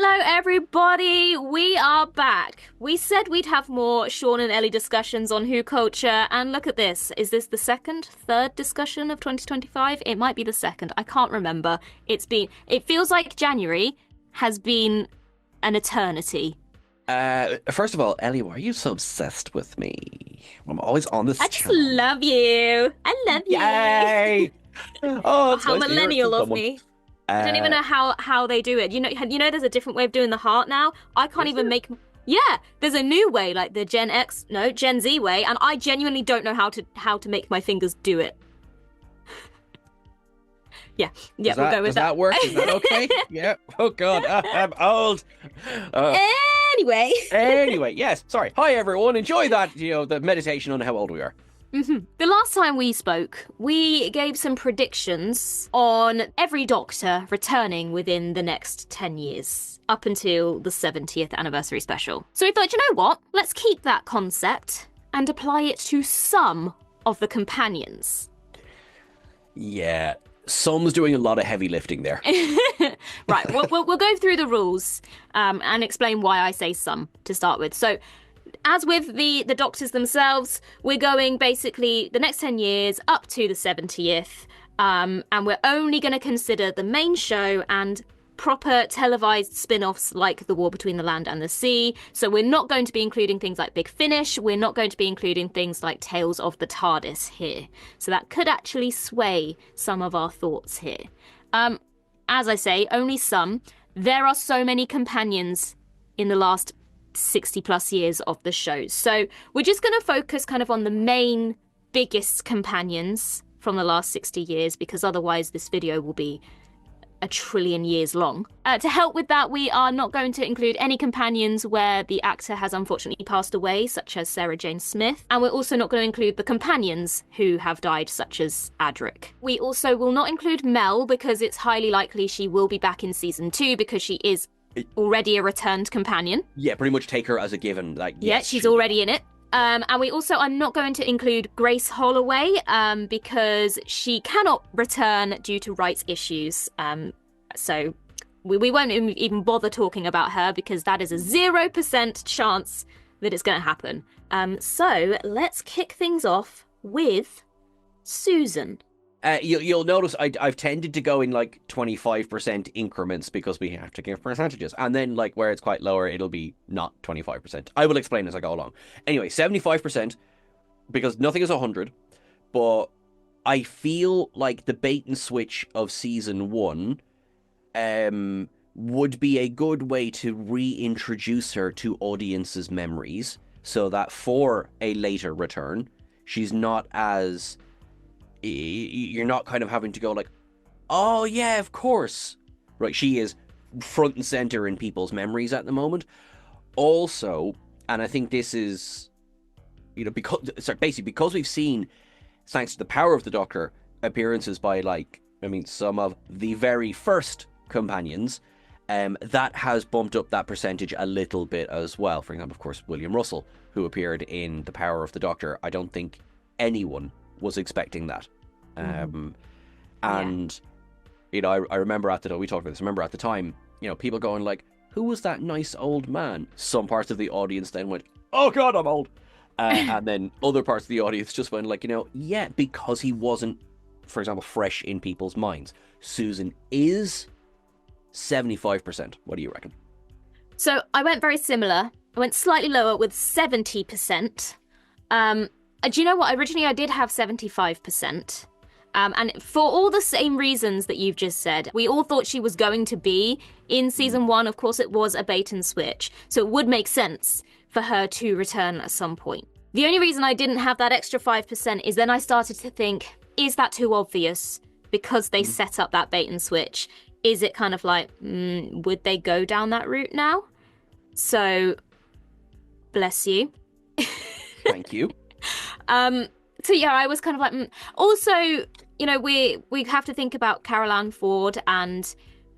Hello, everybody. We are back. We said we'd have more Sean and Ellie discussions on WhoCulture, and look at this. Is this the third discussion of 2025? It might be the second. I can't remember. It feels like January has been an eternity. First of all, Ellie, why are you so obsessed with me? I'm always on this I just channel. love you. I love you. Yay! Oh, it's How nice to hear it millennial from of someone. me. I don't even know how they do it. You know, there's a different way of doing the heart now. I can't Is even there? make. Yeah, there's a new way, like the Gen Z way, and I genuinely don't know how to make my fingers do it. Yeah, Does we'll that, go with does that work? Is that okay? Yeah. Oh God, I'm old. Uh, Anyway. anyway, yes. Sorry. Hi everyone. Enjoy that. The meditation on how old we are. The last time we spoke, we gave some predictions on every Doctor returning within the next 10 years, up until the 70th anniversary special. So we thought, you know what? Let's keep that concept and apply it to some of the companions. Yeah. Some's doing a lot of heavy lifting there. Right, we'll go through the rules and explain why I say some to start with. So, as with the Doctors themselves, we're going basically the next 10 years up to the 70th, and we're only going to consider the main show and proper televised spin-offs like The War Between the Land and the Sea. So we're not going to be including things like Big Finish. We're not going to be including things like Tales of the TARDIS here. So that could actually sway some of our thoughts here. As I say, only some. There are so many companions in the last 60 plus years of the shows. So we're just going to focus kind of on the main, biggest companions from the last 60 years, because otherwise this video will be a trillion years long. To help with that, we are not going to include any companions where the actor has unfortunately passed away, such as Sarah Jane Smith, and we're also not going to include the companions who have died, such as Adric. We also will not include Mel, because it's highly likely she will be back in season 2, because she is already a returned companion. Yeah, pretty much take her as a given. Like, Yeah, yes, she's she- already in it. And we also are not going to include Grace Holloway because she cannot return due to rights issues. So we won't even bother talking about her, because that is a 0% chance that it's going to happen. So let's kick things off with Susan. You'll notice I've tended to go in like 25% increments, because we have to give percentages. And then like where it's quite lower, it'll be not 25%. I will explain as I go along. Anyway, 75%, because nothing is 100. But I feel like the bait and switch of season 1 would be a good way to reintroduce her to audiences' memories, so that for a later return, she's not as... You're not kind of having to go like, oh yeah, of course. Right, she is front and center in people's memories at the moment. Also, and I think this is, because we've seen, thanks to the power of the Doctor, appearances by some of the very first companions, that has bumped up that percentage a little bit as well. For example, of course, William Russell, who appeared in The Power of the Doctor. I don't think anyone was expecting that. And, I remember we talked about this, I remember at the time, people going like, who was that nice old man? Some parts of the audience then went, oh God, I'm old. And then other parts of the audience just went like, yeah, because he wasn't, for example, fresh in people's minds. Susan is 75%. What do you reckon? So I went very similar. I went slightly lower with 70%. Do you know what? Originally, I did have 75%. And for all the same reasons that you've just said, we all thought she was going to be in season 1. Of course, it was a bait and switch. So it would make sense for her to return at some point. The only reason I didn't have that extra 5% is then I started to think, is that too obvious? Because they set up that bait and switch. Is it kind of like, would they go down that route now? So, bless you. Thank you. So yeah, I was kind of like, Also, we have to think about Carol Ann Ford and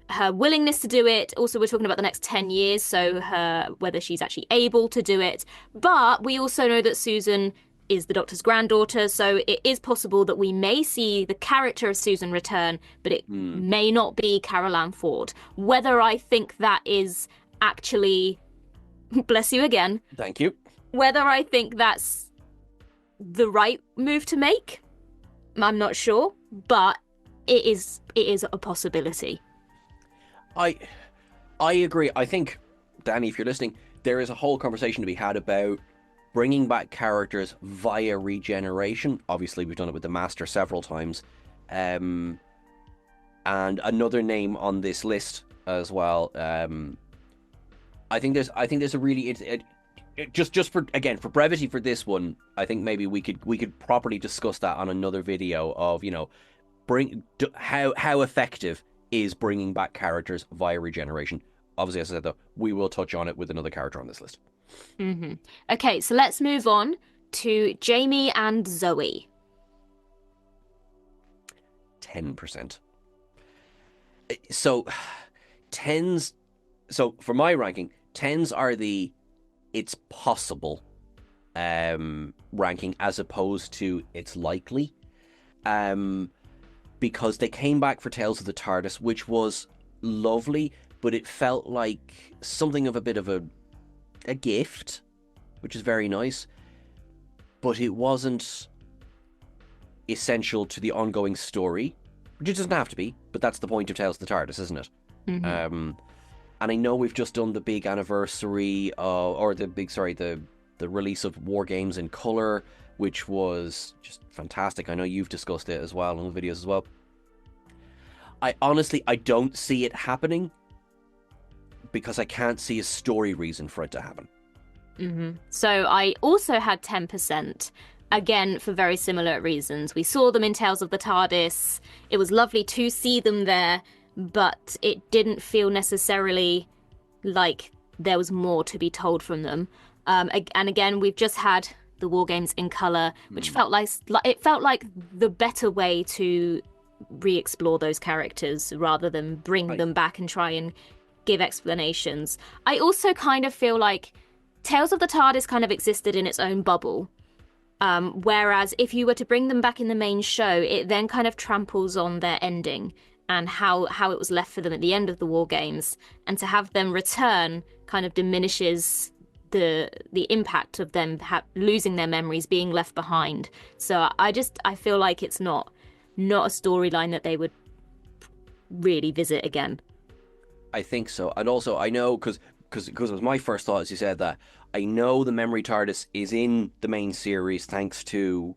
her willingness to do it. Also, we're talking about the next 10 years, so whether she's actually able to do it. But we also know that Susan is the Doctor's granddaughter, so it is possible that we may see the character of Susan return, but it may not be Carol Ann Ford. Whether I think that is actually, bless you again, Thank you. whether I think that's the right move to make, I'm not sure, but it is a possibility. I agree. I think, Danny, if you're listening, there is a whole conversation to be had about bringing back characters via regeneration. Obviously, we've done it with the Master several times. And another name on this list as well. I think there's a really just for brevity for this one. I think maybe we could properly discuss that on another video of, you know, how effective is bringing back characters via regeneration. Obviously, as I said, though, we will touch on it with another character on this list. Mm-hmm. Okay, so let's move on to Jamie and Zoe. 10%. So, 10s... So, for my ranking, 10s are the it's possible ranking as opposed to it's likely. Because they came back for Tales of the TARDIS, which was lovely, but it felt like something of a bit of a gift, which is very nice. But it wasn't essential to the ongoing story, which it doesn't have to be, but that's the point of Tales of the TARDIS, isn't it? Mm-hmm. And I know we've just done the big anniversary, the release of War Games in Colour, which was just fantastic. I know you've discussed it as well on the videos as well. I don't see it happening because I can't see a story reason for it to happen. Mm-hmm. So I also had 10%, again, for very similar reasons. We saw them in Tales of the TARDIS. It was lovely to see them there, but it didn't feel necessarily like there was more to be told from them. And again, we've just had the War Games in Colour, which felt like the better way to re-explore those characters rather than bring them back and try and give explanations. I also kind of feel like Tales of the TARDIS kind of existed in its own bubble, whereas if you were to bring them back in the main show, it then kind of tramples on their ending and how it was left for them at the end of the War Games, and to have them return kind of diminishes the impact of them losing their memories, being left behind. So I feel like it's not a storyline that they would really visit again. I think so. And also, I know, because it was my first thought as you said that, I know the Memory TARDIS is in the main series thanks to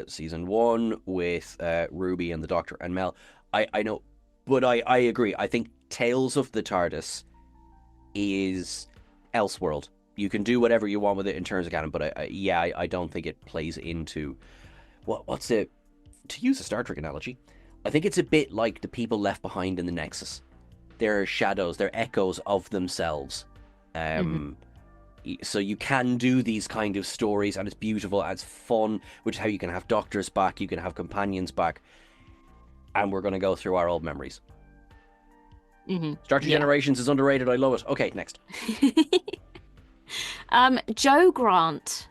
season 1 with Ruby and the Doctor and Mel. I know, but I agree. I think Tales of the TARDIS is Elseworld. You can do whatever you want with it in terms of canon, but I don't think it plays into what's it, to use a Star Trek analogy, I think it's a bit like the people left behind in the Nexus. They're shadows, they're echoes of themselves. So you can do these kind of stories, and it's beautiful, and it's fun, which is how you can have doctors back, you can have companions back, and we're going to go through our old memories. Star Trek Generations is underrated, I love it. Okay, next. Joe Grant.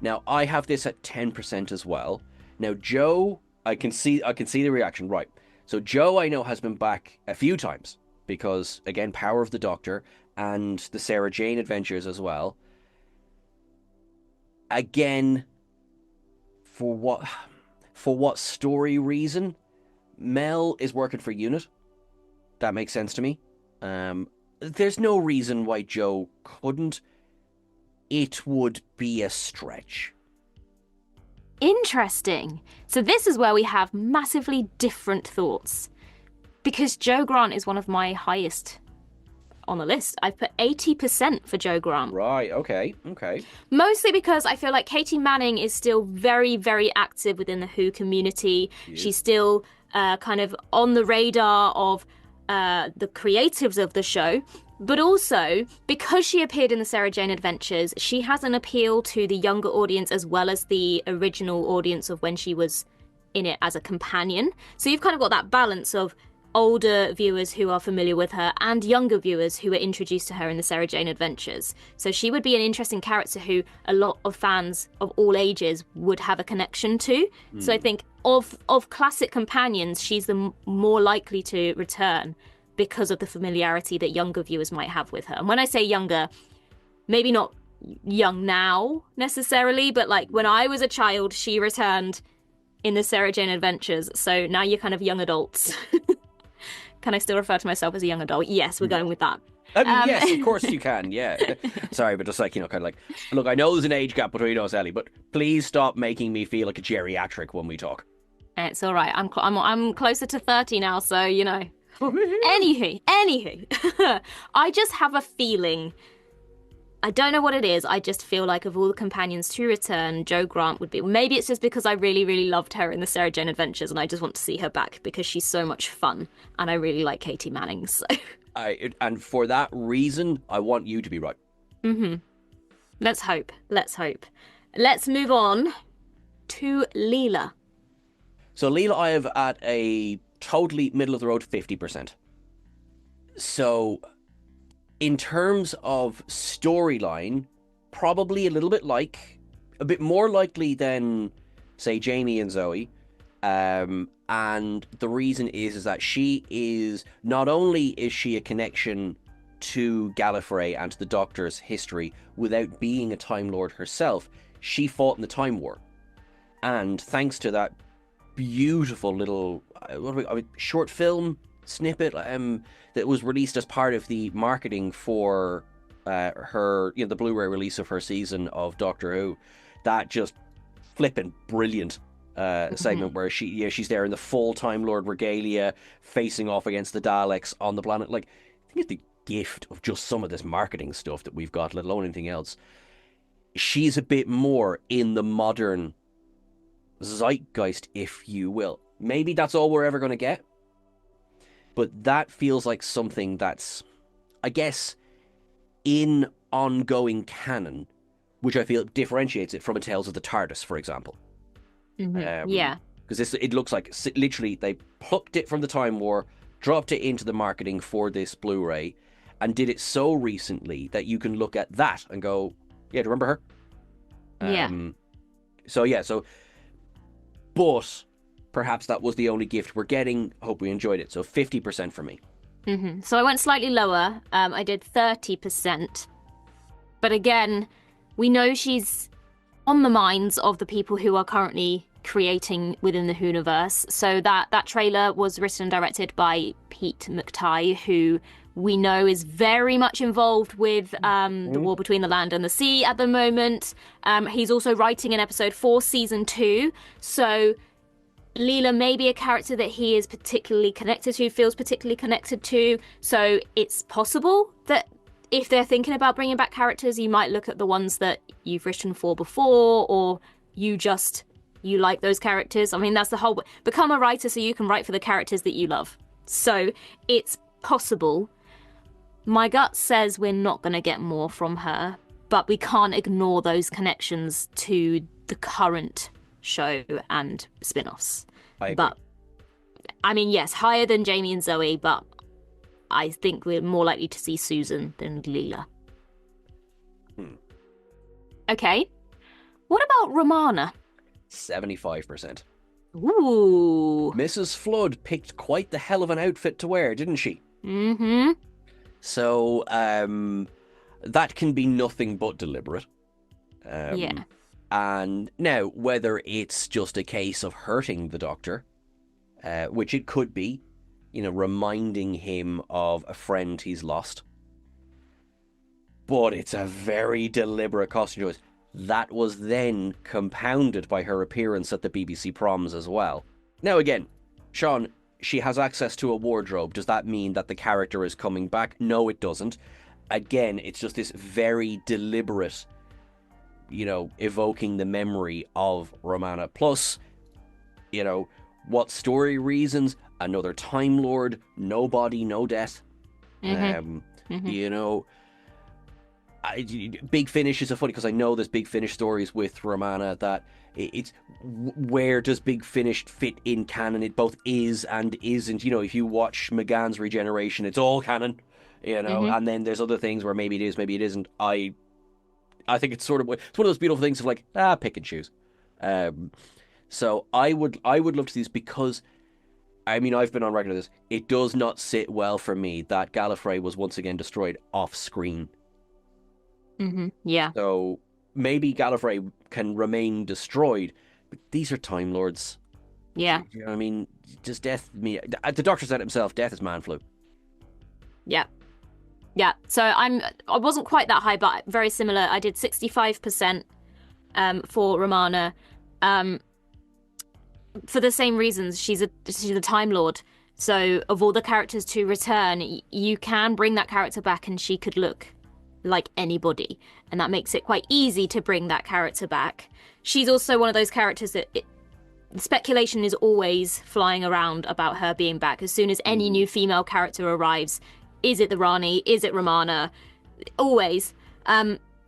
Now, I have this at 10% as well. Now, Joe, I can see the reaction, right. So Joe, I know, has been back a few times because, again, Power of the Doctor and the Sarah Jane Adventures as well. Again, for what story reason? Mel is working for UNIT. That makes sense to me. There's no reason why Joe couldn't. It would be a stretch. Interesting. So this is where we have massively different thoughts. Because Joe Grant is one of my highest on the list. I put 80% for Joe Grant. Right, okay. Mostly because I feel like Katie Manning is still very, very active within the Who community. She's still kind of on the radar of the creatives of the show. But also, because she appeared in the Sarah Jane Adventures, she has an appeal to the younger audience as well as the original audience of when she was in it as a companion. So you've kind of got that balance of older viewers who are familiar with her and younger viewers who are introduced to her in the Sarah Jane Adventures. So she would be an interesting character who a lot of fans of all ages would have a connection to. So I think of classic companions, she's the more likely to return because of the familiarity that younger viewers might have with her. And when I say younger, maybe not young now necessarily, but like when I was a child, she returned in the Sarah Jane Adventures. So now you're kind of young adults. Can I still refer to myself as a young adult? Yes, we're going with that. I mean, yes, of course you can, yeah. Sorry, but just like, kind of like, look, I know there's an age gap between us, Ellie, but please stop making me feel like a geriatric when we talk. It's all right. I'm closer to 30 now, so, Anywho, I just have a feeling. I don't know what it is. I just feel like of all the companions to return, Jo Grant would be. Maybe it's just because I really, really loved her in the Sarah Jane Adventures, and I just want to see her back because she's so much fun, and I really like Katie Manning. So, and for that reason, I want you to be right. Let's hope. Let's move on to Leela. So Leela, I have at a totally middle of the road 50%. So, in terms of storyline, probably a bit more likely than, say, Jamie and Zoe. And the reason is that she is, not only is she a connection to Gallifrey and to the Doctor's history without being a Time Lord herself, she fought in the Time War. And thanks to that beautiful little short film snippet that was released as part of the marketing for her, the Blu-ray release of her season of Doctor Who, that just flipping brilliant segment where she's there in the full Time Lord regalia facing off against the Daleks on the planet. Like, I think it's the gift of just some of this marketing stuff that we've got, let alone anything else. She's a bit more in the modern zeitgeist, if you will. Maybe that's all we're ever going to get, but that feels like something that's, I guess, in ongoing canon, which I feel differentiates it from a Tales of the TARDIS, for example. Yeah, because it looks like literally they plucked it from the Time War, dropped it into the marketing for this Blu-ray, and did it so recently that you can look at that and go, yeah, do you remember her? Yeah. So but perhaps that was the only gift we're getting. Hope we enjoyed it. So 50% for me. So I went slightly lower. I did 30%. But again, we know she's on the minds of the people who are currently creating within the Whoniverse. So that trailer was written and directed by Pete McTighe, who we know is very much involved with the war between the land and the sea at the moment. He's also writing an episode for season 2. So Leela may be a character that he is particularly connected to, feels particularly connected to. So it's possible that if they're thinking about bringing back characters, you might look at the ones that you've written for before, or you like those characters. I mean, that's the whole... Become a writer so you can write for the characters that you love. So it's possible. My gut says we're not going to get more from her, but we can't ignore those connections to the current show and spin-offs. But I mean, yes, higher than Jamie and Zoe, but I think we're more likely to see Susan than Leela. Okay. What about Romana? 75%. Ooh. Mrs. Flood picked quite the hell of an outfit to wear, didn't she? Mm-hmm. So, that can be nothing but deliberate. Yeah. And now, whether it's just a case of hurting the Doctor, which it could be, reminding him of a friend he's lost. But it's a very deliberate costume choice. That was then compounded by her appearance at the BBC proms as well. Now again, Sean, she has access to a wardrobe. Does that mean that the character is coming back? No, it doesn't. Again, it's just this very deliberate, evoking the memory of Romana. Plus, what story reasons? Another Time Lord, no body, no death. Big Finish is a funny, because I know there's Big Finish stories with Romana that it's where does Big Finish fit in canon? It both is and isn't. If you watch McGann's Regeneration, it's all canon. Hmm. And then there's other things where maybe it is, maybe it isn't. I think it's one of those beautiful things of like, pick and choose. So I would love to see this, because I mean, I've been on record of this. It does not sit well for me that Gallifrey was once again destroyed off screen. Yeah. So maybe Gallifrey can remain destroyed, but these are Time Lords. Yeah. You know what I mean? Just death. The Doctor said it himself. Death is man flu. Yeah. Yeah. So I wasn't quite that high, but very similar. I did 65% for Romana. For the same reasons. She's a Time Lord. So of all the characters to return, you can bring that character back and she could look like anybody. And that makes it quite easy to bring that character back. She's also one of those characters that speculation is always flying around about her being back. As soon as any new female character arrives, is it the Rani? Is it Romana? Always.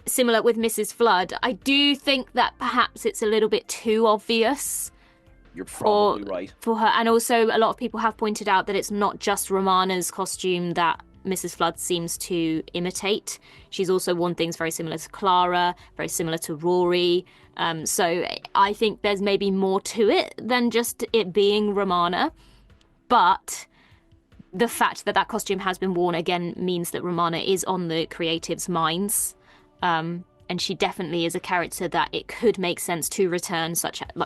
Similar with Mrs. Flood. I do think that perhaps it's a little bit too obvious. You're probably right. For her. And also a lot of people have pointed out that it's not just Romana's costume that Mrs. Flood seems to imitate. She's also worn things very similar to Clara, very similar to Rory. So I think there's maybe more to it than just it being Romana. But the fact that costume has been worn again means that Romana is on the creatives' minds. And she definitely is a character that it could make sense to return,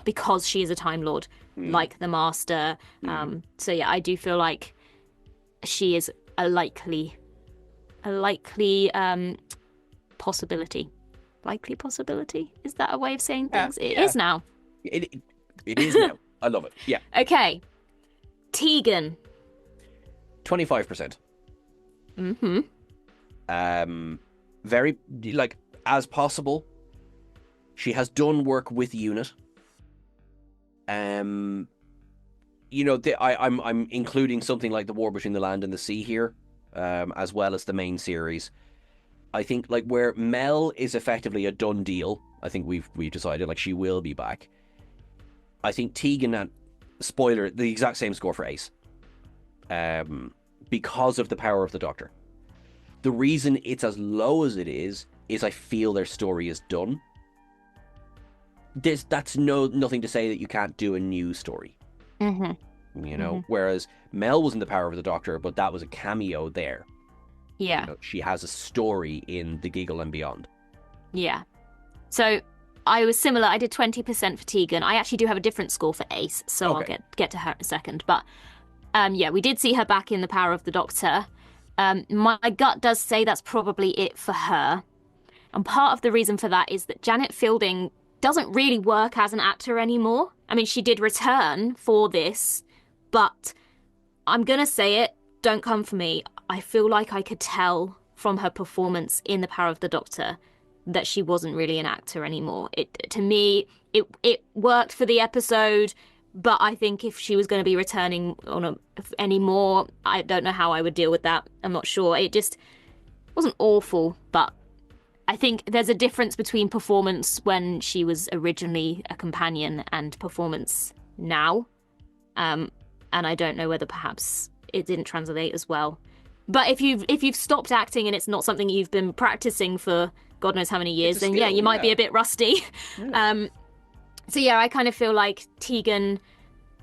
because she is a Time Lord, like the Master. So yeah, I do feel like she is a likely possibility. Likely possibility? Is that a way of saying things? It is now. It is now. I love it. Yeah. Okay. Tegan. 25%. Mm-hmm. Very, like, as possible. She has done work with Unit. I'm including something like the War Between the Land and the Sea here, as well as the main series. I think, like, where Mel is effectively a done deal, I think we've decided, like, she will be back. I think Tegan, and spoiler, the exact same score for Ace. Because of the power of the Doctor. The reason it's as low as it is I feel their story is done. That's nothing to say that you can't do a new story. Whereas Mel was in the power of the Doctor, but that was a cameo there. Yeah. She has a story in The Giggle and Beyond. Yeah. So I was similar. I did 20% for Tegan. I actually do have a different score for Ace, so Okay. I'll get to her in a second. But yeah, we did see her back in the power of the Doctor. My gut does say that's probably it for her. And part of the reason for that is that Janet Fielding doesn't really work as an actor anymore. I mean, she did return for this, but I'm going to say it, don't come for me. I feel like I could tell from her performance in The Power of the Doctor that she wasn't really an actor anymore. To me, it worked for the episode, but I think if she was going to be returning anymore, I don't know how I would deal with that. I'm not sure. It just wasn't awful, but I think there's a difference between performance when she was originally a companion and performance now. And I don't know whether perhaps it didn't translate as well. But if you've stopped acting and it's not something you've been practicing for God knows how many years, then yeah, you might be a bit rusty. Yeah. So yeah, I kind of feel like Tegan,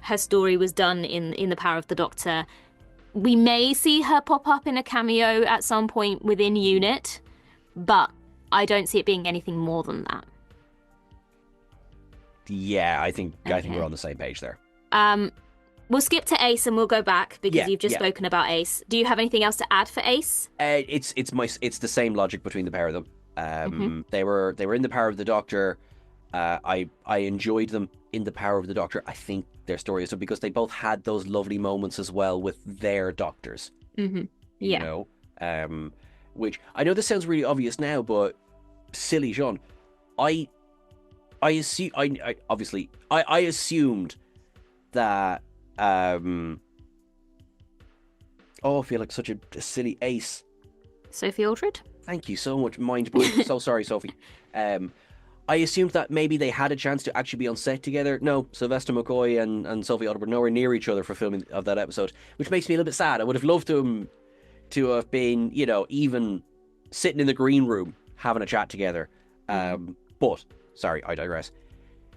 her story was done in The Power of the Doctor. We may see her pop up in a cameo at some point within Unit, but I don't see it being anything more than that. Yeah, I think we're on the same page there. We'll skip to Ace and we'll go back because you've just spoken about Ace. Do you have anything else to add for Ace? It's the same logic between the pair of them. They were in The Power of the Doctor. I enjoyed them in The Power of the Doctor. I think their story is because they both had those lovely moments as well with their doctors. Mm-hmm. Yeah. You know, which I know this sounds really obvious now, but silly Jean, I assumed that I feel like such a silly Ace. Sophie Aldred? Thank you so much. Mind blowing. So sorry, Sophie. I assumed that maybe they had a chance to actually be on set together. No, Sylvester McCoy and Sophie Otto were nowhere near each other for filming of that episode, which makes me a little bit sad. I would have loved to have been, even sitting in the green room having a chat together. But sorry, I digress.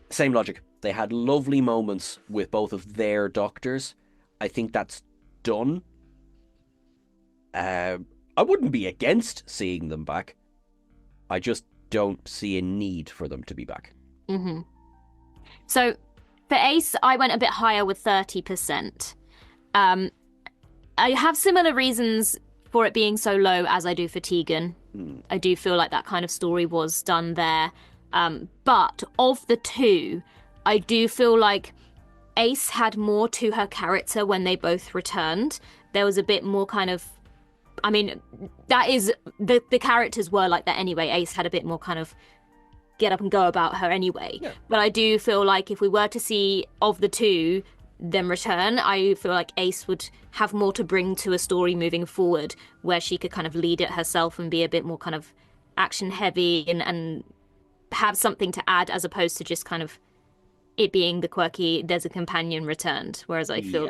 Same logic. They had lovely moments with both of their doctors. I think that's done. I wouldn't be against seeing them back. I just don't see a need for them to be back. Mm-hmm. So for Ace, I went a bit higher with 30%. I have similar reasons for it being so low as I do for Tegan. I do feel like that kind of story was done there. But of the two, I do feel like Ace had more to her character when they both returned. There was a bit more kind of, I mean, that is, the characters were like that anyway. Ace had a bit more kind of get up and go about her anyway. Yeah. But I do feel like if we were to see of the two them return, I feel like Ace would have more to bring to a story moving forward, where she could kind of lead it herself and be a bit more kind of action heavy and have something to add, as opposed to just kind of it being the quirky there's a companion returned. Whereas I feel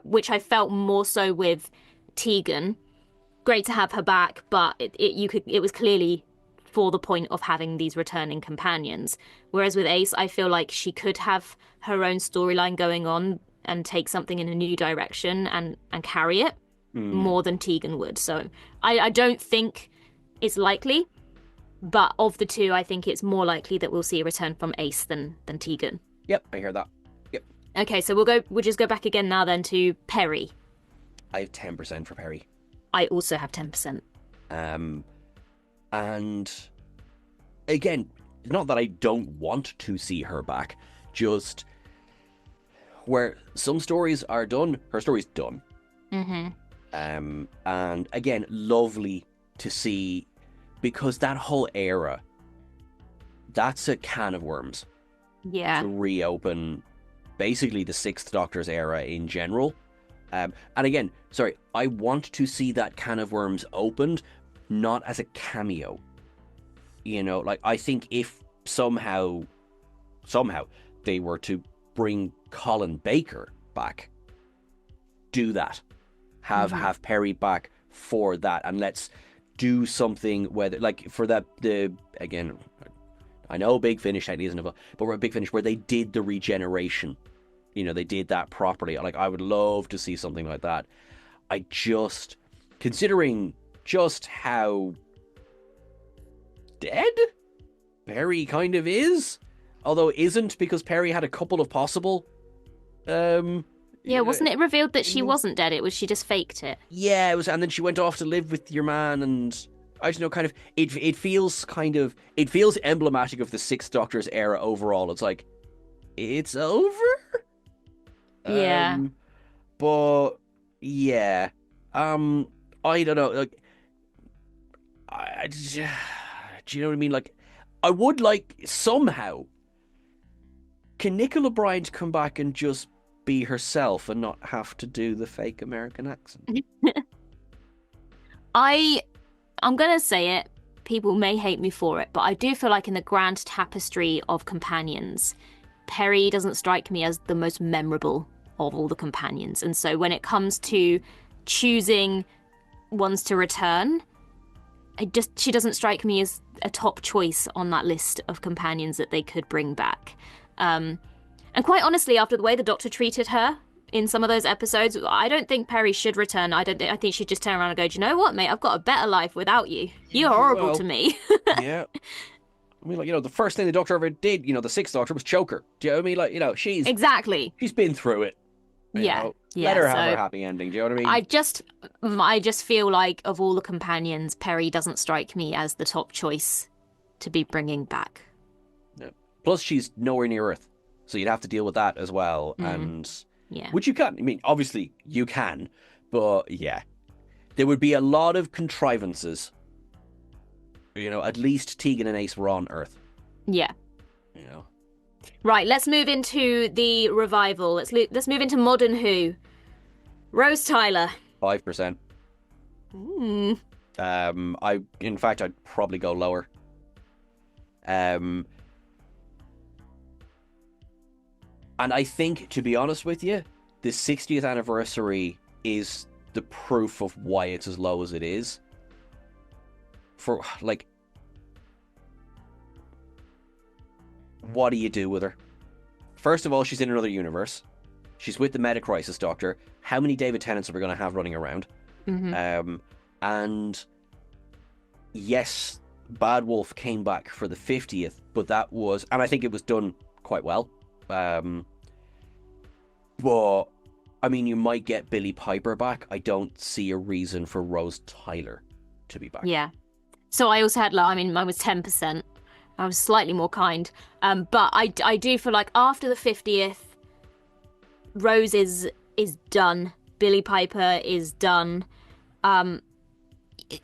which I felt more so with Tegan. Great to have her back, but it was clearly for the point of having these returning companions. Whereas with Ace, I feel like she could have her own storyline going on and take something in a new direction and carry it more than Tegan would. So I don't think it's likely, but of the two, I think it's more likely that we'll see a return from Ace than Tegan. Yep, I hear that. Yep. Okay, so we'll just go back again now then to Perry. I have 10% for Perry. I also have 10%. And again, not that I don't want to see her back, just where some stories are done, her story's done. Mm-hmm. And again, lovely to see, because that whole era, that's a can of worms. Yeah. To reopen basically the Sixth Doctor's era in general. And again, sorry, I want to see that can of worms opened, not as a cameo. Like, I think if somehow they were to bring Colin Baker back, do that. Have Perry back for that, and let's do something, whether, like, for again, I know Big Finish technically isn't involved, but we're a Big Finish where they did the regeneration. They did that properly. Like, I would love to see something like that. I just, considering just how dead Perry kind of is, although isn't, because Perry had a couple of possible wasn't it revealed that she wasn't dead? It was, she just faked it. Yeah, it was, and then she went off to live with your man, and I don't know, kind of, it feels emblematic of the Sixth Doctor's era overall. It's like, it's over? Yeah. But yeah. I don't know, like, do you know what I mean? Like, I would like, somehow, can Nicola Bryant come back and just be herself and not have to do the fake American accent? I'm gonna say it, people may hate me for it, but I do feel like in the grand tapestry of companions, Perry doesn't strike me as the most memorable of all the companions. And so when it comes to choosing ones to return, she doesn't strike me as a top choice on that list of companions that they could bring back. And quite honestly, after the way the Doctor treated her in some of those episodes, I don't think Perry should return. I think she'd just turn around and go, do you know what, mate? I've got a better life without you. You're horrible to me. Yeah. I mean, like, the first thing the Doctor ever did, the Sixth Doctor, was choke her. Do you know what I mean? Like, she's been through it. Yeah. Let her have her happy ending. Do you know what I mean? I just feel like of all the companions, Perry doesn't strike me as the top choice to be bringing back. Yeah. Plus, she's nowhere near Earth, so you'd have to deal with that as well. And which you can. I mean, obviously you can, but yeah, there would be a lot of contrivances. At least Tegan and Ace were on Earth. Yeah. Right, let's move into the revival. Let's move into modern Who. Rose Tyler. 5%. In fact, I'd probably go lower. Um, and I think, to be honest with you, the 60th anniversary is the proof of why it's as low as it is. For, like, what do you do with her? First of all, she's in another universe. She's with the Meta-Crisis Doctor. How many David Tennants are we going to have running around? And yes, Bad Wolf came back for the 50th, but that was, and I think it was done quite well. But I mean, you might get Billie Piper back. I don't see a reason for Rose Tyler to be back. Yeah. So I also had, I mean, mine was 10%. I was slightly more kind. But I do feel like after the 50th, Rose is done. Billie Piper is done.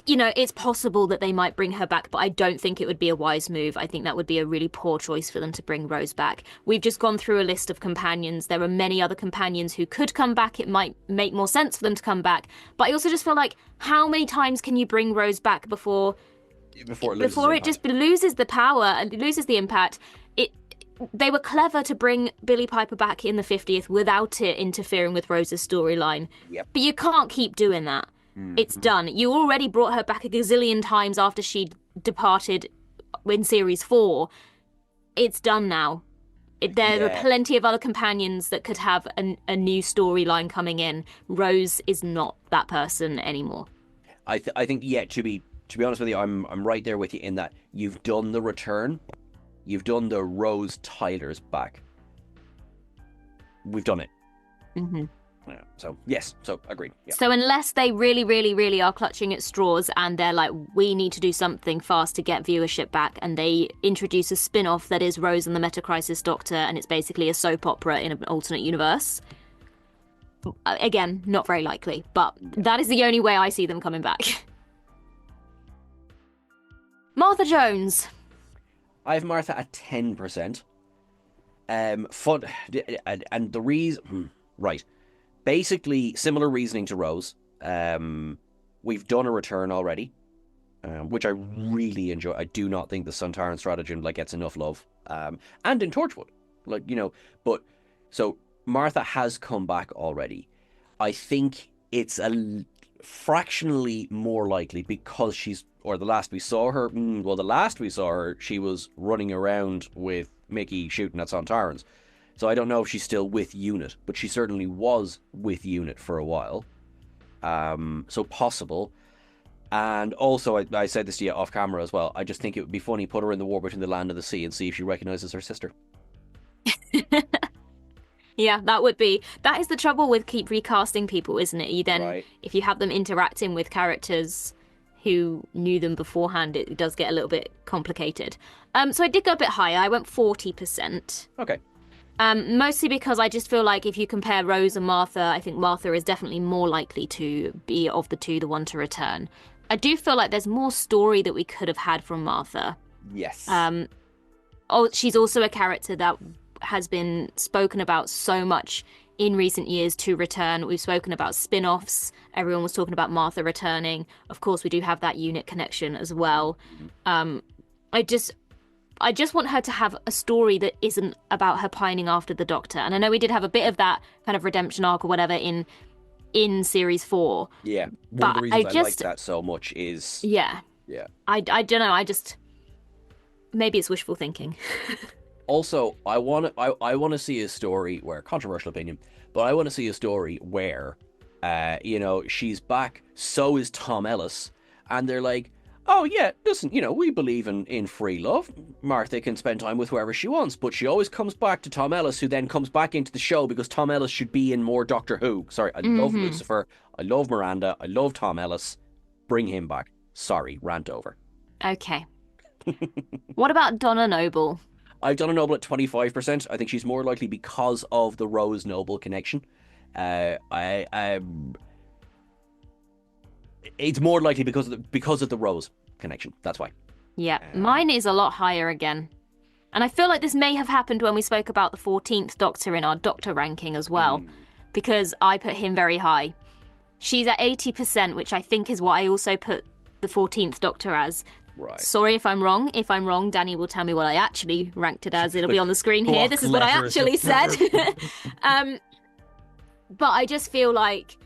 You know, it's possible that they might bring her back, but I don't think it would be a wise move. I think that would be a really poor choice for them to bring Rose back. We've just gone through a list of companions. There are many other companions who could come back. It might make more sense for them to come back. But I also just feel like, how many times can you bring Rose back before it just loses the power and loses the impact? They were clever to bring Billie Piper back in the 50th without it interfering with Rose's storyline. Yep. But you can't keep doing that. It's done. You already brought her back a gazillion times after she departed in series 4. It's done now. There are plenty of other companions that could have a new storyline coming in. Rose is not that person anymore. I think, yeah, to be honest with you, I'm right there with you in that you've done the return. You've done the Rose Tyler's back. We've done it. Yeah, so, yes. So, agreed. Yeah. So unless they really, really, really are clutching at straws and they're like, we need to do something fast to get viewership back, and they introduce a spin-off that is Rose and the Meta-Crisis Doctor, and it's basically a soap opera in an alternate universe. Again, not very likely, but that is the only way I see them coming back. Martha Jones. I have Martha at 10%. Fun, and the reason... Right. Basically, similar reasoning to Rose. We've done a return already, which I really enjoy. I do not think the Sontaran stratagem gets enough love. And in Torchwood, but so Martha has come back already. I think it's fractionally more likely because the last we saw her, she was running around with Mickey shooting at Sontarans. So I don't know if she's still with UNIT, but she certainly was with UNIT for a while. So possible. And also, I said this to you off camera as well, I just think it would be funny, put her in the war between the land and the sea and see if she recognises her sister. Yeah, that is the trouble with keep recasting people, isn't it? You then, right. If you have them interacting with characters who knew them beforehand, it does get a little bit complicated. So I did go a bit higher. I went 40%. Okay. Mostly because I just feel like if you compare Rose and Martha, I think Martha is definitely more likely to be, of the two, the one to return. I do feel like there's more story that we could have had from Martha. Yes. She's also a character that has been spoken about so much in recent years to return. We've spoken about spin-offs. Everyone was talking about Martha returning. Of course, we do have that UNIT connection as well. I just want her to have a story that isn't about her pining after the Doctor. And I know we did have a bit of that kind of redemption arc or whatever in series 4. Yeah. One of the reasons I like that so much is... Yeah. Yeah. I don't know. Maybe it's wishful thinking. Also, I want to see a story where, controversial opinion, but I want to see a story where, she's back, so is Tom Ellis, and they're like, oh yeah, listen, we believe in free love. Martha can spend time with whoever she wants, but she always comes back to Tom Ellis, who then comes back into the show because Tom Ellis should be in more Doctor Who. Sorry, I love Lucifer, I love Miranda, I love Tom Ellis. Bring him back. Sorry, rant over. Okay. What about Donna Noble? I've done a Noble at 25%. I think she's more likely because of the Rose Noble connection. It's more likely because of the Rose connection. That's why. Yeah, mine is a lot higher again. And I feel like this may have happened when we spoke about the 14th Doctor in our Doctor ranking as well, because I put him very high. She's at 80%, which I think is what I also put the 14th Doctor as. Right. Sorry if I'm wrong. If I'm wrong, Danny will tell me what I actually ranked it as. It'll be on the screen here. This is what I actually said. But I just feel like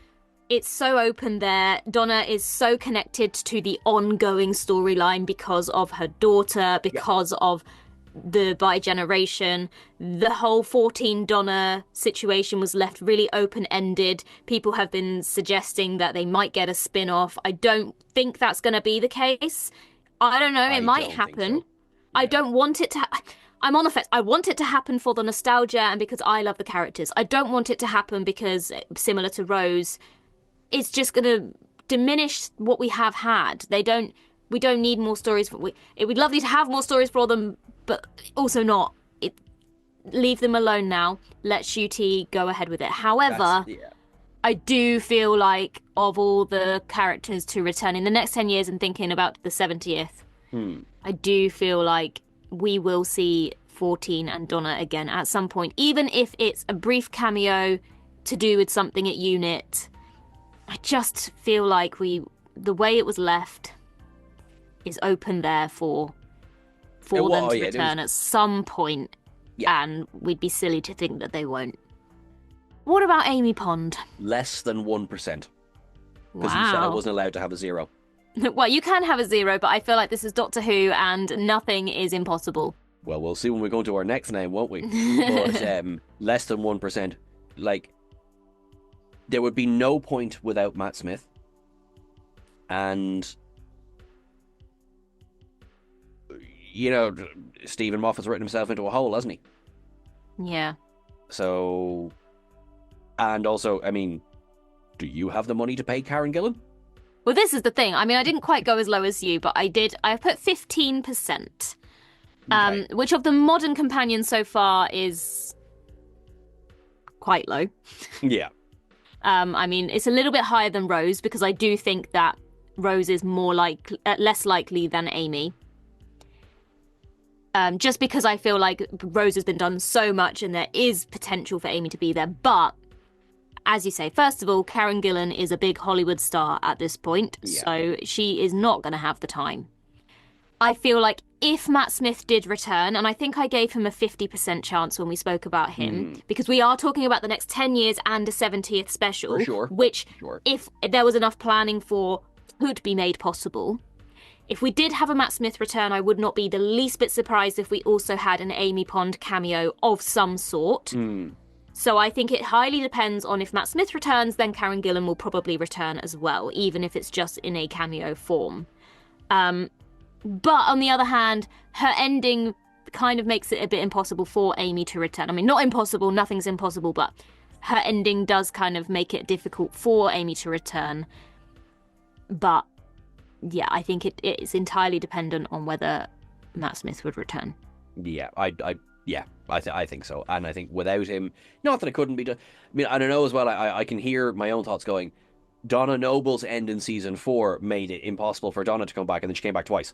it's so open there. Donna is so connected to the ongoing storyline because of her daughter, because of the bi-generation. The whole 14 Donna situation was left really open-ended. People have been suggesting that they might get a spin-off. I don't think that's going to be the case. I don't know. It might happen. So. Yeah. I don't want it to... I'm on the fence. I want it to happen for the nostalgia and because I love the characters. I don't want it to happen because, similar to Rose, it's just going to diminish what we have had. We don't need more stories. It would be lovely to have more stories for them, but also not. Leave them alone now. Let Ncuti go ahead with it. However, I do feel like of all the characters to return in the next 10 years and thinking about the 70th, I do feel like we will see 14 and Donna again at some point, even if it's a brief cameo to do with something at Unit. I just feel like the way it was left is open there for them to return at some point, and we'd be silly to think that they won't. What about Amy Pond? Less than 1%. Because wow. You said I wasn't allowed to have a 0. Well, you can have a 0, but I feel like this is Doctor Who and nothing is impossible. Well, we'll see when we go to our next name, won't we? But less than 1%. Like, there would be no point without Matt Smith. And, you know, Stephen Moffat's written himself into a hole, hasn't he? Yeah. So, and also, I mean, do you have the money to pay Karen Gillan? Well, this is the thing. I mean, I didn't quite go as low as you, but I put 15%. Okay. Which of the modern companions so far is quite low. Yeah. I mean, it's a little bit higher than Rose because I do think that Rose is less likely than Amy. Just because I feel like Rose has been done so much and there is potential for Amy to be there. But, as you say, first of all, Karen Gillan is a big Hollywood star at this point, so she is not going to have the time. I feel like if Matt Smith did return, and I think I gave him a 50% chance when we spoke about him, because we are talking about the next 10 years and a 70th special, which, if there was enough planning for, could be made possible. If we did have a Matt Smith return, I would not be the least bit surprised if we also had an Amy Pond cameo of some sort. So I think it highly depends on if Matt Smith returns, then Karen Gillan will probably return as well, even if it's just in a cameo form. But on the other hand, her ending kind of makes it a bit impossible for Amy to return. I mean, not impossible, nothing's impossible, but her ending does kind of make it difficult for Amy to return. But yeah, I think it is entirely dependent on whether Matt Smith would return. Yeah, I think so. And I think without him, not that it couldn't be done. I mean, I don't know as well, I can hear my own thoughts going, Donna Noble's end in season 4 made it impossible for Donna to come back, and then she came back twice.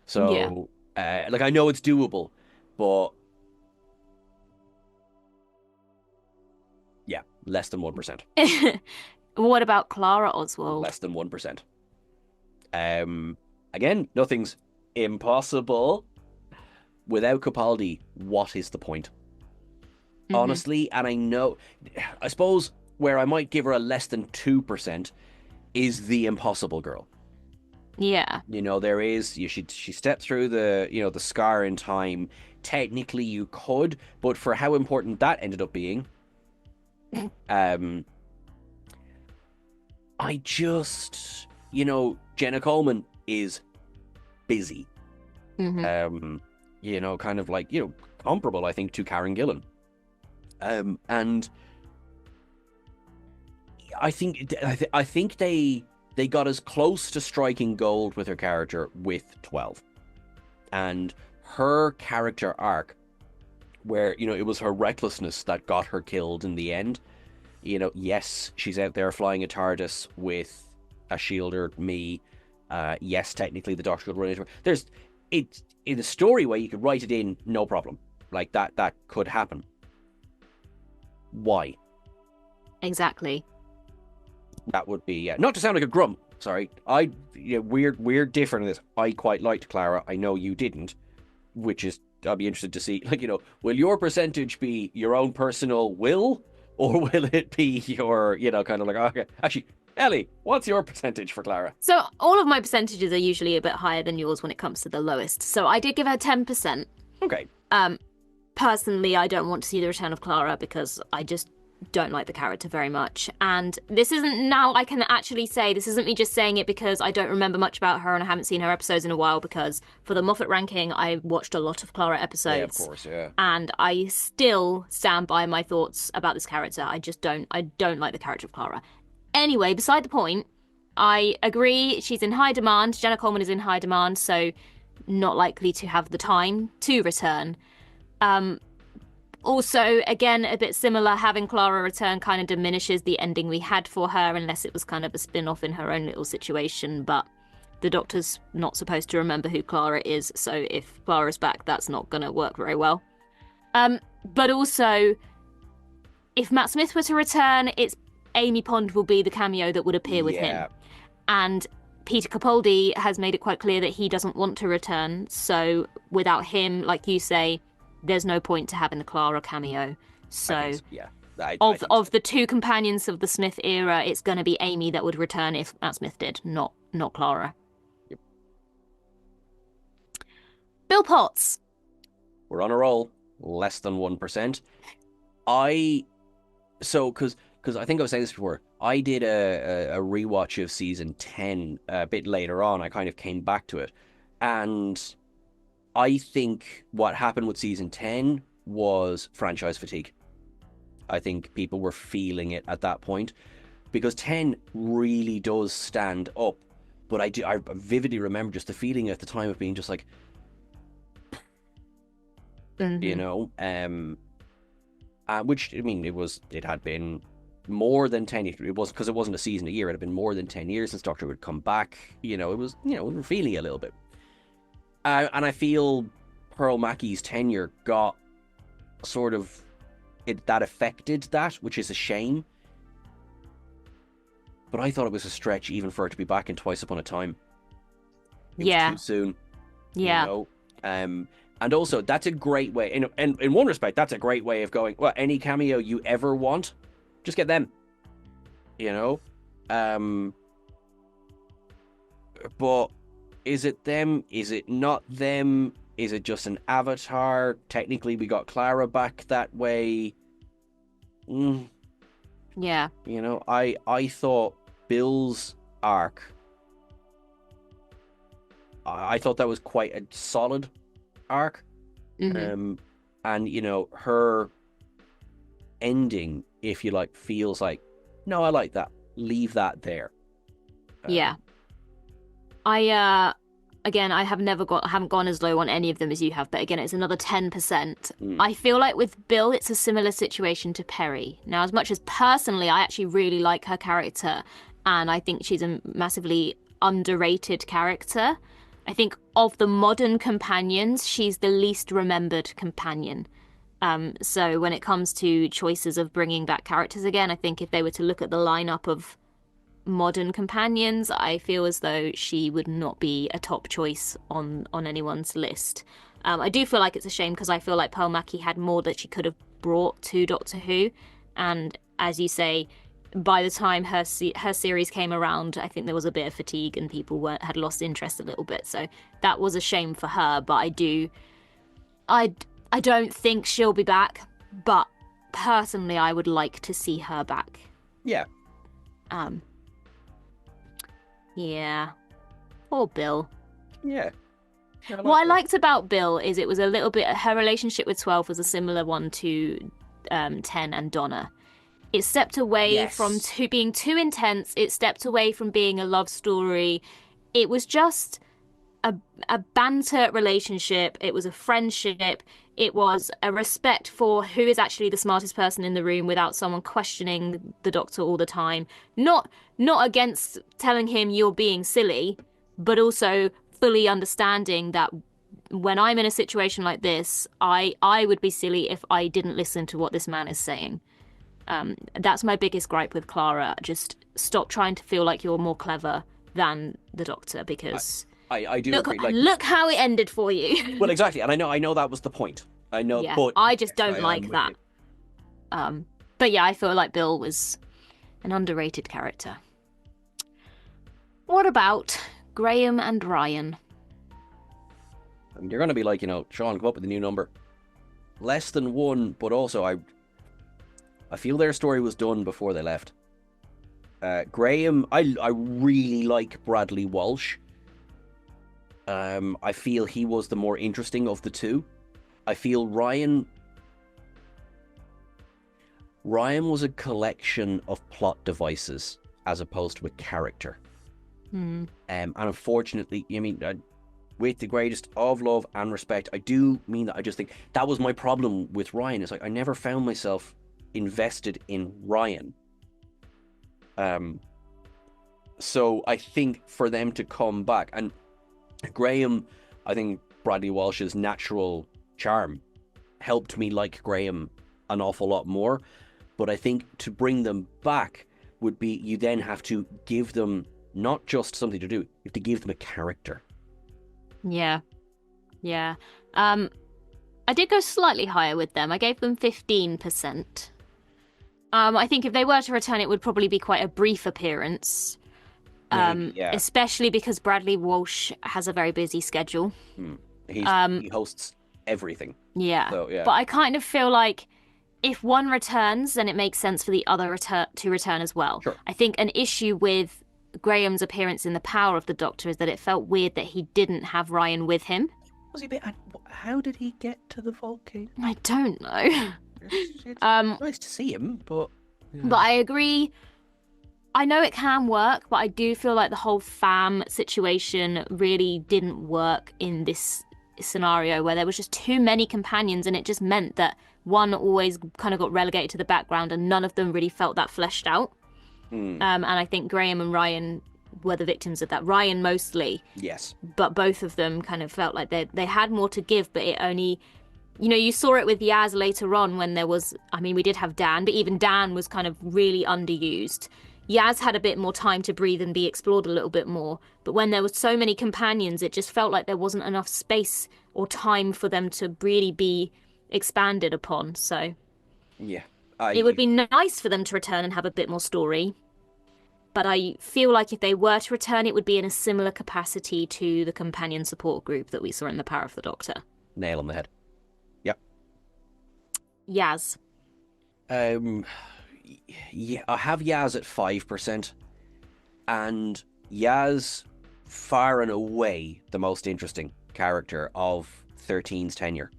So, I know it's doable, but yeah, less than 1%. What about Clara Oswald? Less than 1%. Again, nothing's impossible. Without Capaldi, what is the point? Honestly, and I suppose where I might give her a less than 2% is the Impossible Girl. Yeah. You know, there is, she stepped through the scar in time. Technically you could, but for how important that ended up being, I just, Jenna Coleman is busy. Kind of like, comparable, I think, to Karen Gillan. And I think they got as close to striking gold with her character with 12. And her character arc, where, it was her recklessness that got her killed in the end. Yes, she's out there flying a TARDIS with a shielder, me. Yes, technically the Doctor could run into her. It's in a story where you could write it in, no problem. Like, that could happen. Why? Exactly. That would be, not to sound like a grump, sorry, we're different in this. I quite liked Clara. I know you didn't, which is I'll be interested to see. Like, will your percentage be your own personal will, or will it be your, kind of like, okay, actually, Ellie, what's your percentage for Clara? So all of my percentages are usually a bit higher than yours when it comes to the lowest. So I did give her 10%. Okay. Personally, I don't want to see the return of Clara because I just don't like the character very much. And this isn't, now I can actually say, this isn't me just saying it because I don't remember much about her and I haven't seen her episodes in a while, because for the Moffat ranking, I watched a lot of Clara episodes. Yeah, of course, yeah. And I still stand by my thoughts about this character. I don't like the character of Clara. Anyway, beside the point, I agree she's in high demand. Jenna Coleman is in high demand, so not likely to have the time to return. Also, again, a bit similar, having Clara return kind of diminishes the ending we had for her, unless it was kind of a spin-off in her own little situation. But the Doctor's not supposed to remember who Clara is, so if Clara's back, that's not going to work very well. But also, if Matt Smith were to return, it's Amy Pond will be the cameo that would appear with him. And Peter Capaldi has made it quite clear that he doesn't want to return, so without him, like you say, there's no point to having the Clara cameo. So, of the two companions of the Smith era, it's going to be Amy that would return if Matt Smith did, not Clara. Yep. Bill Potts. We're on a roll. Less than 1%. Because I think I was saying this before, I did a rewatch of season 10 a bit later on. I kind of came back to it. And I think what happened with season 10 was franchise fatigue. I think people were feeling it at that point. Because 10 really does stand up. But I vividly remember just the feeling at the time of being just like, which, I mean, it had been more than 10 years. It wasn't, because it wasn't a season a year. It had been more than 10 years since Doctor would come back. We were feeling it a little bit. And I feel Pearl Mackey's tenure got sort of, that affected that, which is a shame. But I thought it was a stretch even for her to be back in Twice Upon a Time. It was too soon. Yeah. And also, that's a great way, in one respect, that's a great way of going, well, any cameo you ever want, just get them. But is it them? Is it not them? Is it just an avatar? Technically, we got Clara back that way. Yeah. I thought Bill's arc, I thought that was quite a solid arc. Mm-hmm. And her ending, if you like, feels like, no, I like that, leave that there. Yeah. I haven't gone as low on any of them as you have, but again, it's another 10%. I feel like with Bill, it's a similar situation to Perry. Now, as much as personally, I actually really like her character, and I think she's a massively underrated character, I think of the modern companions, she's the least remembered companion. So when it comes to choices of bringing back characters again, I think if they were to look at the lineup of modern companions, I feel as though she would not be a top choice on anyone's list. I do feel like it's a shame, because I feel like Pearl Mackie had more that she could have brought to Doctor Who, and as you say, by the time her series came around, I think there was a bit of fatigue and people had lost interest a little bit. So that was a shame for her. But I don't think she'll be back. But personally, I would like to see her back. Yeah. Yeah. Poor Bill. Yeah. What I liked about Bill is it was a little bit, her relationship with 12 was a similar one to 10 and Donna. It stepped away from being too intense. It stepped away from being a love story. It was just a banter relationship. It was a friendship. It was a respect for who is actually the smartest person in the room without someone questioning the Doctor all the time. Not against telling him you're being silly, but also fully understanding that when I'm in a situation like this, I would be silly if I didn't listen to what this man is saying. That's my biggest gripe with Clara. Just stop trying to feel like you're more clever than the Doctor, because I do agree. Like, look how it ended for you. well, exactly, and I know that was the point. I know, Yeah, but I just don't I'm like with that. you. But yeah, I feel like Bill was an underrated character. What about Graham and Ryan? I mean, you're going to be like, Sean, come up with a new number. Less than one, but also I feel their story was done before they left. Graham, I really like Bradley Walsh. I feel he was the more interesting of the two. I feel Ryan was a collection of plot devices as opposed to a character. And unfortunately, I mean, with the greatest of love and respect, I do mean that. I just think that was my problem with Ryan. It's like I never found myself invested in Ryan. So I think for them to come back, and Graham, I think Bradley Walsh's natural charm helped me like Graham an awful lot more. But I think to bring them back would be, you then have to give them not just something to do, you have to give them a character. Yeah. I did go slightly higher with them. I gave them 15%. I think if they were to return, it would probably be quite a brief appearance. Maybe, yeah. Especially because Bradley Walsh has a very busy schedule. He hosts everything. Yeah. So, yeah. But I kind of feel like if one returns, then it makes sense for the other to return as well. Sure. I think an issue with Graham's appearance in The Power of the Doctor is that it felt weird that he didn't have Ryan with him. Was he a bit? How did he get to the volcano? I don't know. It's nice to see him, but... Yeah. But I agree. I know it can work, but I do feel like the whole fam situation really didn't work in this scenario where there was just too many companions, and it just meant that one always kind of got relegated to the background and none of them really felt that fleshed out. And I think Graham and Ryan were the victims of that. Ryan mostly. Yes. But both of them kind of felt like they had more to give, but it only... you saw it with Yaz later on when there was... I mean, we did have Dan, but even Dan was kind of really underused. Yaz had a bit more time to breathe and be explored a little bit more. But when there were so many companions, it just felt like there wasn't enough space or time for them to really be expanded upon. So yeah, it would be nice for them to return and have a bit more story. But I feel like if they were to return, it would be in a similar capacity to the companion support group that we saw in The Power of the Doctor. Nail on the head. Yep. Yaz. Yeah, I have Yaz at 5%, and Yaz, far and away the most interesting character of 13's tenure.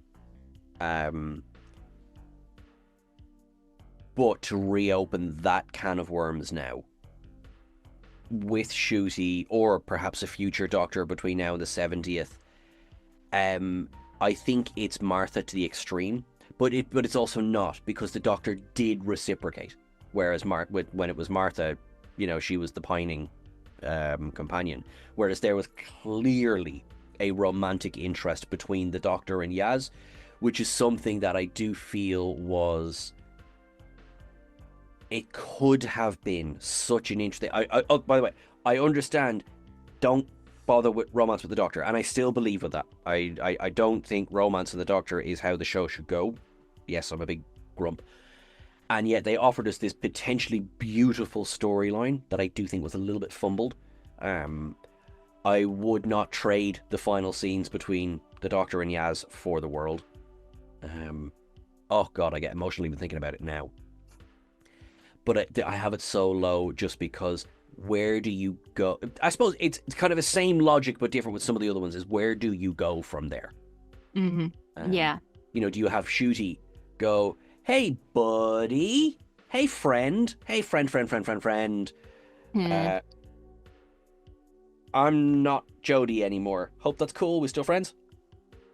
But to reopen that can of worms now, with Ncuti, or perhaps a future Doctor between now and the 70th, I think it's Martha to the extreme. But it's also not, because the Doctor did reciprocate. Whereas when it was Martha, she was the pining companion. Whereas there was clearly a romantic interest between the Doctor and Yaz, which is something that I do feel was... It could have been such an interesting... Oh, by the way, I understand, don't bother with romance with the Doctor, and I still believe with that. I don't think romance with the Doctor is how the show should go. Yes, I'm a big grump. And yet they offered us this potentially beautiful storyline that I do think was a little bit fumbled. I would not trade the final scenes between the Doctor and Yaz for the world. Oh God, I get emotional even thinking about it now. But I have it so low just because where do you go? I suppose it's kind of the same logic but different with some of the other ones, is where do you go from there? Yeah. Do you have Ncuti go, hey buddy, hey friend, friend. I'm not Jodie anymore. Hope that's cool. We're still friends.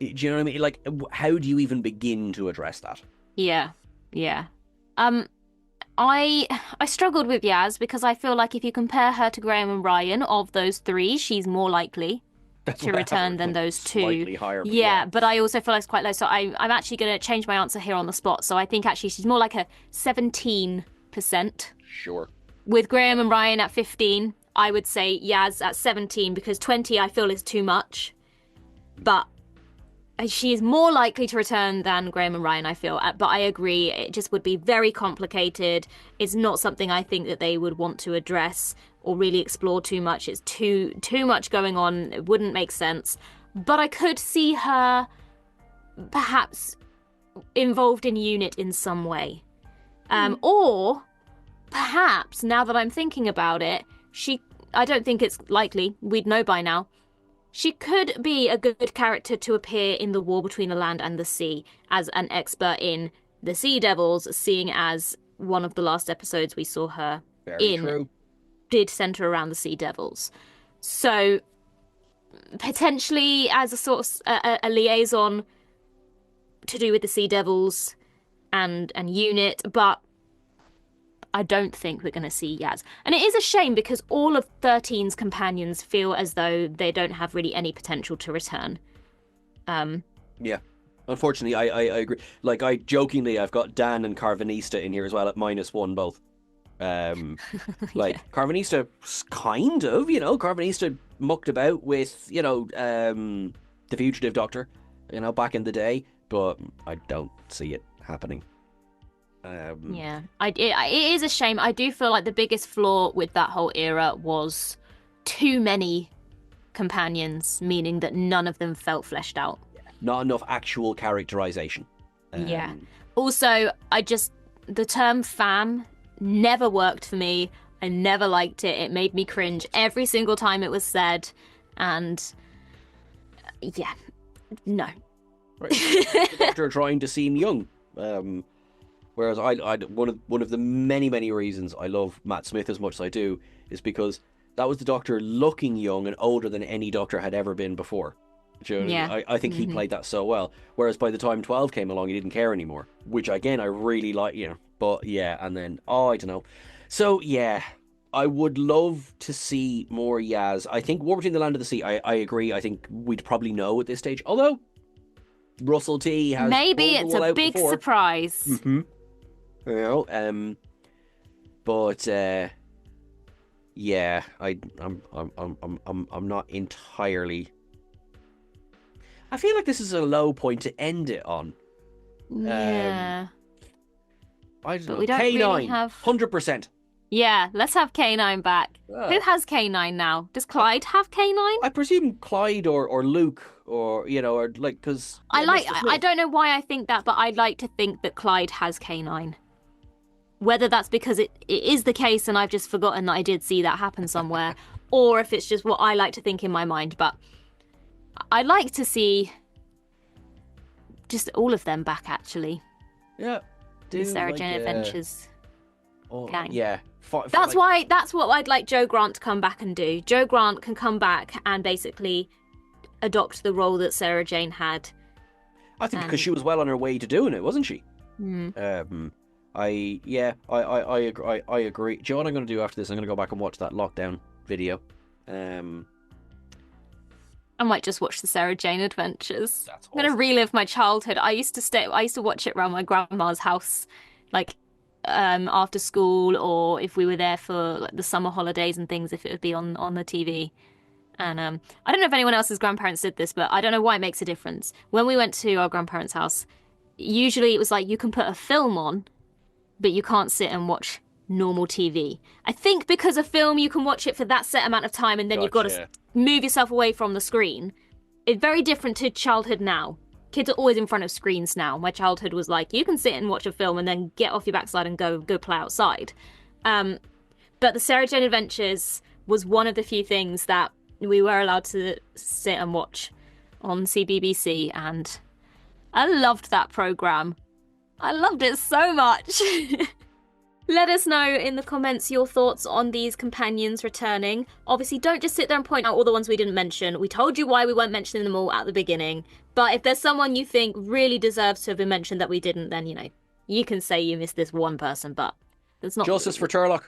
Do you know what I mean? Like, how do you even begin to address that? Yeah. I struggled with Yaz because I feel like if you compare her to Graham and Ryan, of those three, she's more likely to return than those two. Slightly higher. Yeah, but I also feel like it's quite low. So I'm actually going to change my answer here on the spot. So I think actually she's more like a 17%. Sure. With Graham and Ryan at 15. I would say Yaz at 17 because 20 I feel is too much. But she is more likely to return than Graham and Ryan, I feel. But I agree, it just would be very complicated. It's not something I think that they would want to address or really explore too much. It's too much going on. It wouldn't make sense. But I could see her perhaps involved in UNIT in some way. Or perhaps, now that I'm thinking about it, I don't think it's likely, we'd know by now, she could be a good character to appear in the war between the land and the sea as an expert in the Sea Devils, seeing as one of the last episodes we saw her did centre around the Sea Devils. So potentially as a sort of a liaison to do with the Sea Devils and UNIT, but I don't think we're going to see Yaz. And it is a shame because all of 13's companions feel as though they don't have really any potential to return. Yeah. Unfortunately, I agree. Like, I've got Dan and Carvanista in here as well at -1 both. Carvanista, kind of, Carvanista mucked about with, the Fugitive Doctor, back in the day, but I don't see it happening. It is a shame. I do feel like the biggest flaw with that whole era was too many companions, meaning that none of them felt fleshed out. Not enough actual characterization. Also, the term fam never worked for me. I never liked it. It made me cringe every single time it was said. And no. Right. The Doctor trying to seem young. Whereas one of the many reasons I love Matt Smith as much as I do is because that was the Doctor looking young and older than any Doctor had ever been before. I think he played that so well. Whereas by the time 12 came along, he didn't care anymore. Which again, I really like, But yeah, and then I don't know. So yeah, I would love to see more Yaz. I think War Between the Land and the Sea. I agree. I think we'd probably know at this stage. Although Russell T has maybe it's a big surprise. Mm-hmm. But yeah, I'm not entirely. I feel like this is a low point to end it on. Yeah. I don't know. We don't K9, really have 100%. Yeah, let's have K9 back. Who has K9 now? Does Clyde have K9? I presume Clyde or Luke or because I don't know why I think that, but I'd like to think that Clyde has K9. Whether that's because it is the case and I've just forgotten that I did see that happen somewhere, or if it's just what I like to think in my mind. But I'd like to see just all of them back, actually. Yeah. The Sarah Jane Adventures gang. Yeah. That's what I'd like Joe Grant to come back and do. Joe Grant can come back and basically adopt the role that Sarah Jane had. I think because she was well on her way to doing it, wasn't she? I agree. Do you know what I'm going to do after this? I'm going to go back and watch that lockdown video. I might just watch the Sarah Jane Adventures. That's I'm going to relive my childhood. I used to watch it around my grandma's house, after school, or if we were there for the summer holidays and things, if it would be on the TV. And I don't know if anyone else's grandparents did this, but I don't know why it makes a difference. When we went to our grandparents' house, usually it was like you can put a film on, but you can't sit and watch normal TV. I think because a film, you can watch it for that set amount of time and then you've got to move yourself away from the screen. It's very different to childhood now. Kids are always in front of screens now. My childhood was like, you can sit and watch a film and then get off your backside and go play outside. But the Sarah Jane Adventures was one of the few things that we were allowed to sit and watch on CBBC, and I loved that programme. I loved it so much. Let us know in the comments your thoughts on these companions returning. Obviously, don't just sit there and point out all the ones we didn't mention. We told you why we weren't mentioning them all at the beginning. But if there's someone you think really deserves to have been mentioned that we didn't, then, you can say you missed this one person, but it's not... Justice for Turlock.